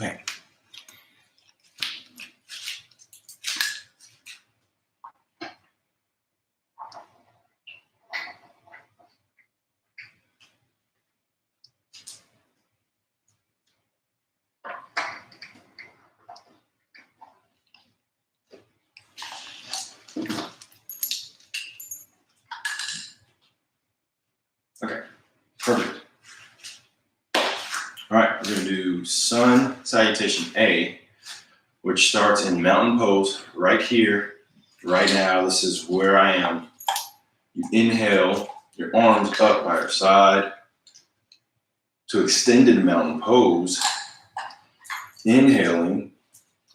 Okay. Okay, perfect. All right, we're gonna do sun salutation A, which starts in mountain pose right here, right now. This is where I am. You inhale, your arms up by your side to extended mountain pose, inhaling,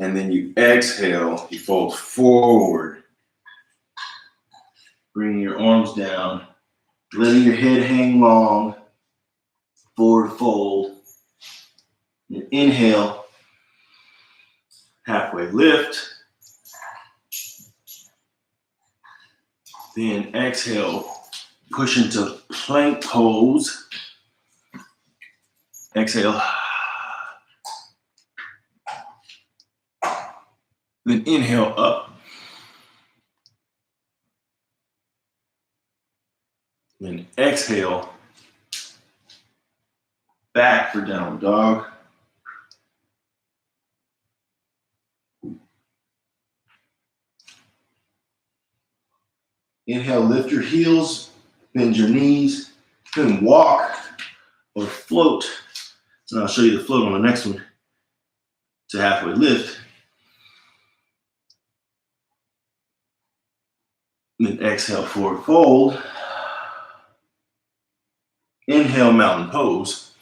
and then you exhale, you fold forward, bringing your arms down, letting your head hang long, forward fold. You inhale, halfway lift, then exhale, push into plank pose. Exhale. Then inhale up. Then exhale, back for downward dog. Inhale, lift your heels, bend your knees, then walk or float. And I'll show you the float on the next one to halfway lift. Then exhale, forward fold. Inhale, mountain pose.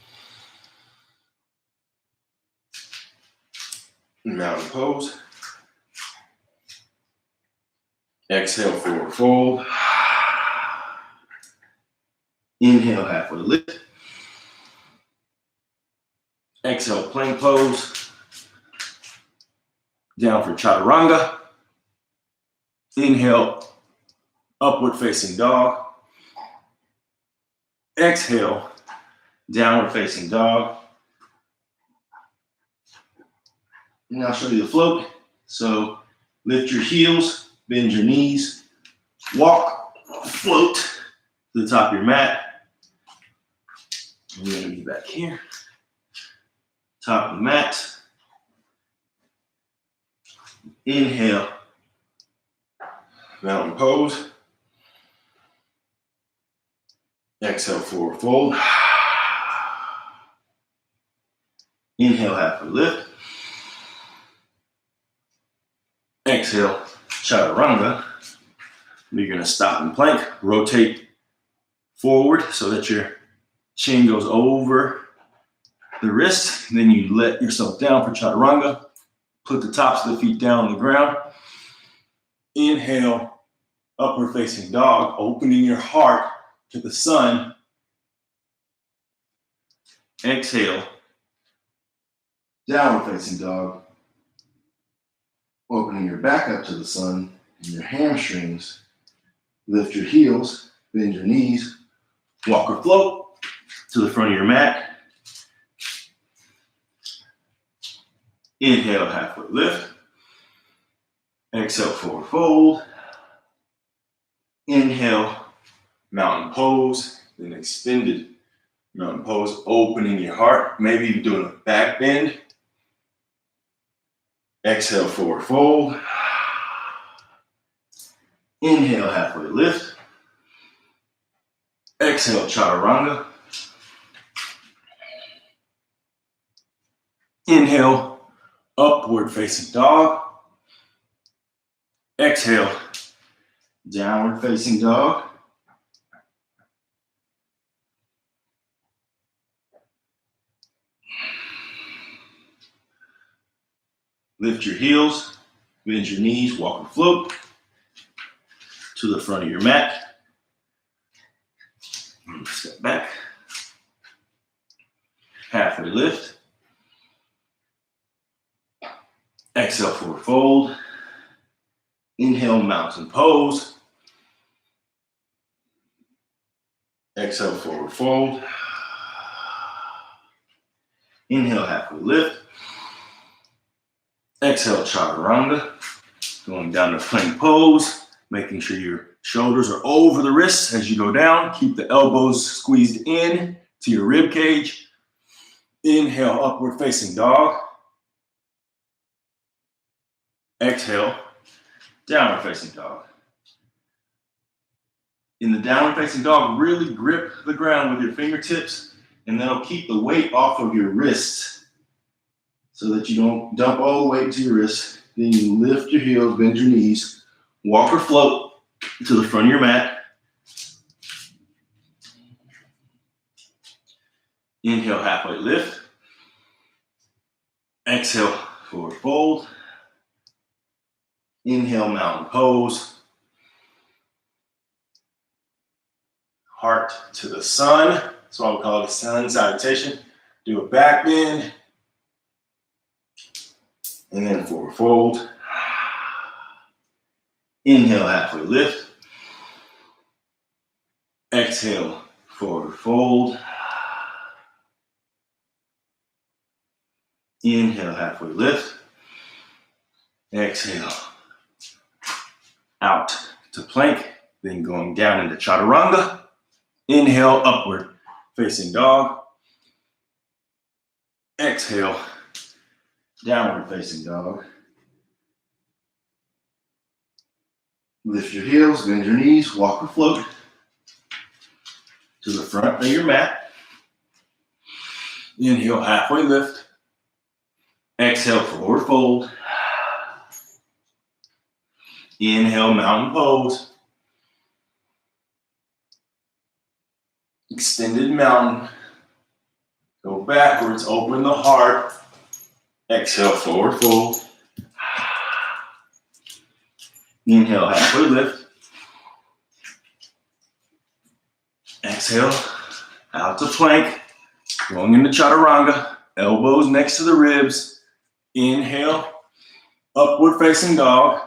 Mountain pose. Exhale, forward fold. Inhale, halfway lift. Exhale, plank pose. Down for chaturanga. Inhale, upward facing dog. Exhale, downward facing dog. And I'll show you the float. So lift your heels, bend your knees, walk, float to the top of your mat. We're gonna be back here. Top of the mat. Inhale, mountain pose. Exhale, forward fold. Inhale, halfway lift. Exhale, chaturanga. You're gonna stop in plank, rotate forward so that your chin goes over the wrist. Then you let yourself down for chaturanga. Put the tops of the feet down on the ground. Inhale, upward facing dog, opening your heart to the sun. Exhale, downward facing dog, opening your back up to the sun and your hamstrings. Lift your heels, bend your knees, walk or float to the front of your mat. Inhale, halfway lift. Exhale, forward fold. Inhale, mountain pose, then extended mountain pose, opening your heart, maybe even doing a back bend. Exhale, forward fold. Inhale, halfway lift. Exhale, chaturanga. Inhale, upward facing dog. Exhale, downward facing dog. Lift your heels, bend your knees, walk and float to the front of your mat. Step back. Halfway lift. Exhale, forward fold. Inhale, mountain pose. Exhale, forward fold. Inhale, halfway lift. Exhale, chaturanga. Going down to plank pose, making sure your shoulders are over the wrists as you go down. Keep the elbows squeezed in to your rib cage. Inhale, upward facing dog. Exhale, downward facing dog. In the downward facing dog, really grip the ground with your fingertips, and that'll keep the weight off of your wrists so that you don't dump all the weight into your wrists. Then you lift your heels, bend your knees, walk or float to the front of your mat. Inhale, halfway lift. Exhale, forward fold. Inhale, mountain pose. Heart to the sun. That's why we call it a sun salutation. Do a back bend. And then forward fold. Inhale, halfway lift. Exhale, forward fold. Inhale, halfway lift. Exhale, out to plank. Then going down into chaturanga. Inhale, upward facing dog. Exhale, downward facing dog. Lift your heels, bend your knees, walk or float to the front of your mat. Inhale, halfway lift. Exhale, forward fold. Inhale, mountain pose. Extended mountain. Go backwards, open the heart. Exhale, forward fold. Inhale, halfway lift. Exhale, out to plank. Going into chaturanga. Elbows next to the ribs. Inhale, upward facing dog.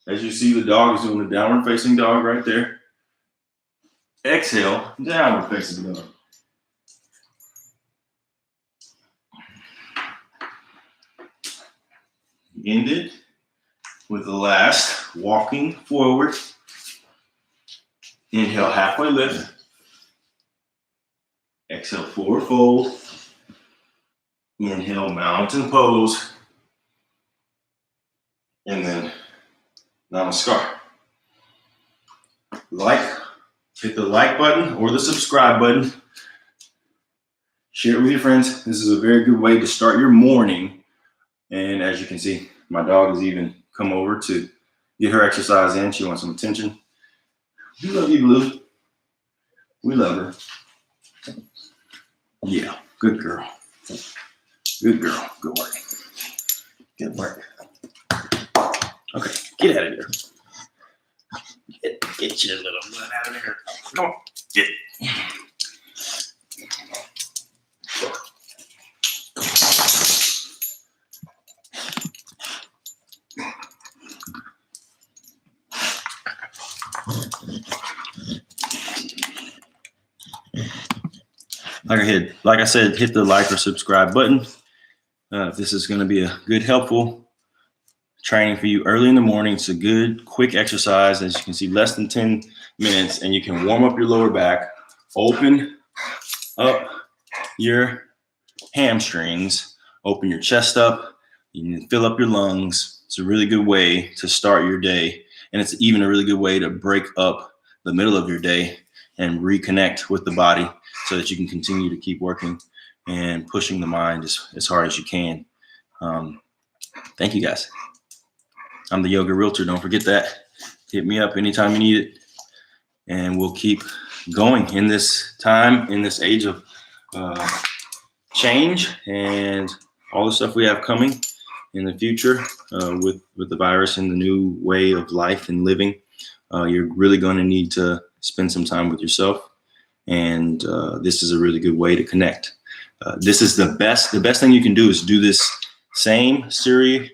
As you see, the dog is doing a downward facing dog right there. Exhale, downward facing dog. End it with the last walking forward. Inhale, halfway lift. Exhale, forward fold. Inhale, mountain pose. And then namaskar. Hit the like button or the subscribe button. Share it with your friends. This is a very good way to start your morning. And as you can see, my dog has even come over to get her exercise in. She wants some attention. We love you, Blue. We love her. Yeah, good girl. Good girl. Good work. Good work. Okay, get out of there. Get your little butt out of there. Come on, get. Like I said, hit the like or subscribe button. If this is going to be a good, helpful training for you early in the morning, it's a good, quick exercise. As you can see, less than 10 minutes, and you can warm up your lower back, open up your hamstrings, open your chest up, you can fill up your lungs. It's a really good way to start your day, and it's even a really good way to break up the middle of your day and reconnect with the body so that you can continue to keep working and pushing the mind as hard as you can. Thank you, guys. I'm the Yoga Realtor. Don't forget that. Hit me up anytime you need it. And we'll keep going in this time, in this age of change and all the stuff we have coming in the future with the virus and the new way of life and living. You're really going to need to spend some time with yourself. And this is a really good way to connect. This is the best thing you can do is do this same Surya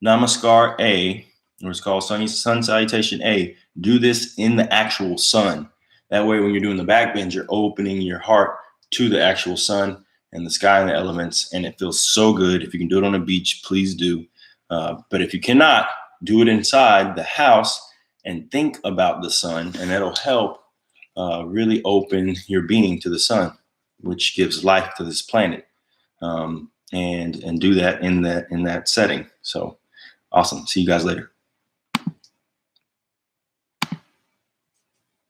Namaskar A, or it's called Sun Salutation A. Do this in the actual sun. That way, when you're doing the back bend, you're opening your heart to the actual sun, and the sky and the elements, and it feels so good. If you can do it on a beach, please do. But if you cannot, do it inside the house and think about the sun, and that'll help really open your being to the sun, which gives life to this planet. And do that in that setting. So awesome. See you guys later.